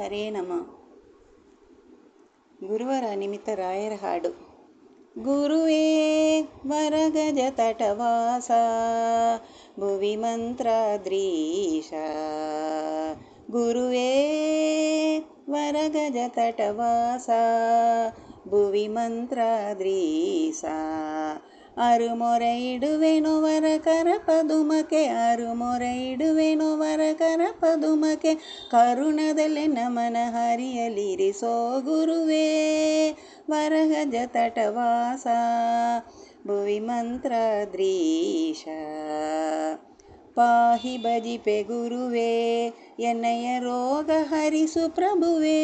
ಹರೇ ನಮ. ಗುರುವರ ನಿಮಿತ್ತ ರಾಯರ ಹಾಡು. ಗುರುವೇ ವರಗಜ ತಟವಾಸ, ಭುವಿ ಮಂತ್ರಾದ್ರೀಶ. ಗುರುವೇ ವರಗಜ ತಟವಾಸ, ಭುವಿ ಮಂತ್ರಾದ್ರೀಶ. ಅರುಮೊರೆ ಇಡುವೆನು ವರ ಕರ ಪದುಮಕ್ಕೆ, ಅರುಮೊರೆ ಇಡುವೆನು ವರ ಕರ ಪದುಮಕ್ಕೆ. ಕರುಣದಲ್ಲಿ ನಮನ ಹರಿಯಲಿರಿಸೋ ಗುರುವೇ ವರಗಜ ತಟವಾಸ, ಭುವಿ ಮಂತ್ರಾದ್ರೀಶ. ಪಾಹಿ ಭಜಿಪೆ ಗುರುವೇ ಎನ್ನಯ ರೋಗ ಹರಿಸು ಪ್ರಭುವೇ,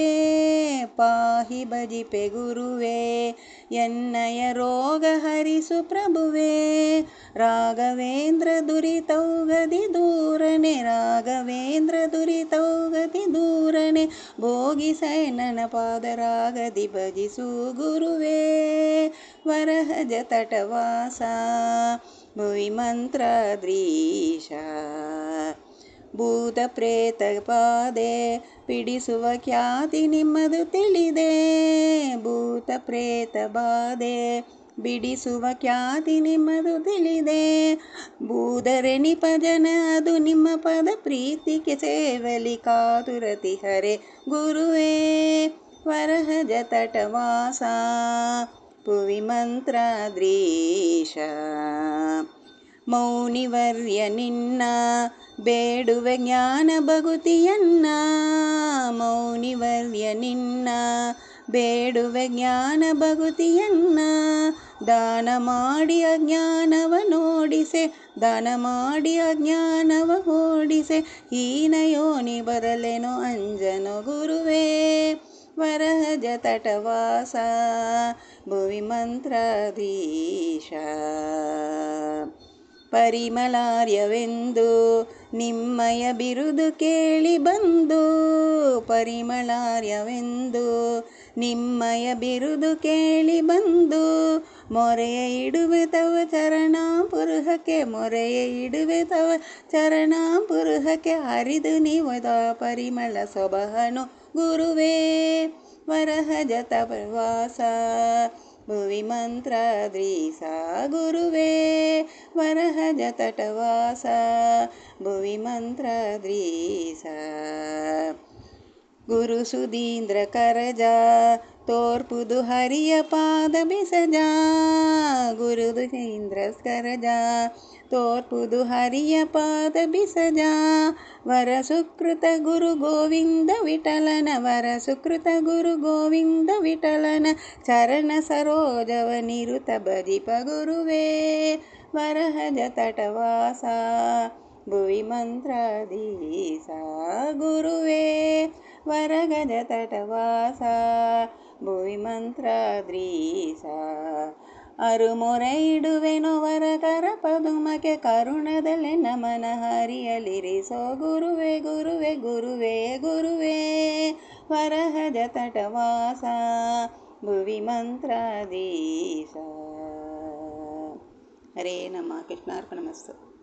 ಪಾಹಿ ಭಜಿಪೆ ಗುರುವೇ ಎನ್ನಯ ರೋಗ ಹರಿಸು ಪ್ರಭುವೇ. ರಾಘವೇಂದ್ರ ದುರಿತೌಗದಿ ದೂರನೆ, ರಾಘವೇಂದ್ರ ದುರಿತೌಗದಿ ದೂರನೆ. ಭೋಗಿಸೆ ನನ್ನ ಪಾದರಾಗದಿ ಭಜಿಸು ಗುರುವೇ ವರಗಜ ತಟವಾಸ, ಭುವಿ ಮಂತ್ರಾದ್ರೀಶ. ಭೂತ ಪ್ರೇತ ಬಾಧೆ ಬಿಡಿಸುವ ಖ್ಯಾತಿ ನಿಮ್ಮದು ತಿಳಿದೆ, ಭೂತ ಪ್ರೇತ ಬಾಧೆ ಬಿಡಿಸುವ ಖ್ಯಾತಿ ನಿಮ್ಮದು ತಿಳಿದೆ. ಬೂದರೆನಿಪ ಜನ ಅದು ನಿಮ್ಮ ಪದ ಪ್ರೀತಿಗೆ ಸೇವಲಿ ಕಾತುರತಿ ಹರೆ ಗುರುವೇ ವರಗಜ ತಟವಾಸ, ಭುವಿ ಮಂತ್ರಾದ್ರೀಶ. ಮೌನಿವರ್ಯ ನಿನ್ನ ಬೇಡುವೆ ಜ್ಞಾನ ಭಗುತಿಯನ್ನ, ಮೌನಿವರ್ಯ ನಿನ್ನ ಬೇಡುವೆ ಜ್ಞಾನ ಭಗುತಿಯನ್ನ. ದಾನ ಮಾಡಿ ಅಜ್ಞಾನವ ನೋಡಿಸೆ, ದಾನ ಮಾಡಿ ಅಜ್ಞಾನವ ಓಡಿಸೆ. ಹೀನ ಯೋನಿ ಬರಲೆನೋ ಅಂಜನೋ ಗುರುವೇ ವರಗಜ ತಟವಾಸ, ಭುವಿ ಮಂತ್ರಾಧೀಶ. ಪರಿಮಳಾರ್ಯವೆಂದು ನಿಮ್ಮಯ ಬಿರುದು ಕೇಳಿ ಬಂದು, ಪರಿಮಳಾರ್ಯವೆಂದು ನಿಮ್ಮಯ ಬಿರುದು ಕೇಳಿ ಬಂದು. ಮೊರೆಯ ಇಡುವೆ ತವ ಚರಣಾಂಬುರುಹಕ್ಕೆ, ಮೊರೆಯ ಇಡುವೆ ತವ ಚರಣಾಂಬುರುಹಕ್ಕೆ. ಹರಿದು ನೀವದ ಪರಿಮಳ ಸೊಬಹನು ಗುರುವೇ ವರಗಜ ತಟವಾಸ, ಭುವಿ ಮಂತ್ರಾದ್ರೀಶ. ಗುರುವೇ ವರಗಜ ತಟವಾಸ, ಭುವಿ ಮಂತ್ರಾದ್ರೀಶ. ಗುರು ಸುಧೀಂದ್ರ ಕರಜ ತೋರ್ಪುದು ಹರಿಯ ಪಾದ ಬಿಸಜ, ಗುರು ಸುಧೀಂದ್ರ ಕರಜ ತೋರ್ಪುದು ಹರಿಯ ಪಾದ ಬಿಸಜ. ವರ ಸುಕೃತ ಗುರು ಗೋವಿಂದ ವಿಠಲನ, ವರ ಸುಕೃತ ಗುರು ಗೋವಿಂದ ವಿಠಲನ. ಚರಣ ಸರೋಜವ ನಿರುತ ಭಜಿಪ ಗುರುವೇ ವರಗಜ ತಟವಾಸ, ಭುವಿ ಮಂತ್ರಾಧೀಶ. ಗುರುವೇ ವರಗಜ ತಟವಾಸ, ಭುವಿ ಮಂತ್ರಾದ್ರೀಶ. ಅರುಮೊರೆ ಇಡುವೆನು ವರ ಕರ ಪದುಮಕ್ಕೆ, ಕರುಣದಲ್ಲಿ ನಮನ ಹರಿಯಲಿರಿಸೋ ಗುರುವೇ ಗುರುವೇ ಗುರುವೇ ಗುರುವೇ ವರಗಜ ತಟವಾಸ, ಭುವಿ ಮಂತ್ರಾಧೀಶ. ಹರೇ ನಮ. ಕೃಷ್ಣಾರ್ಪಣಮಸ್ತು.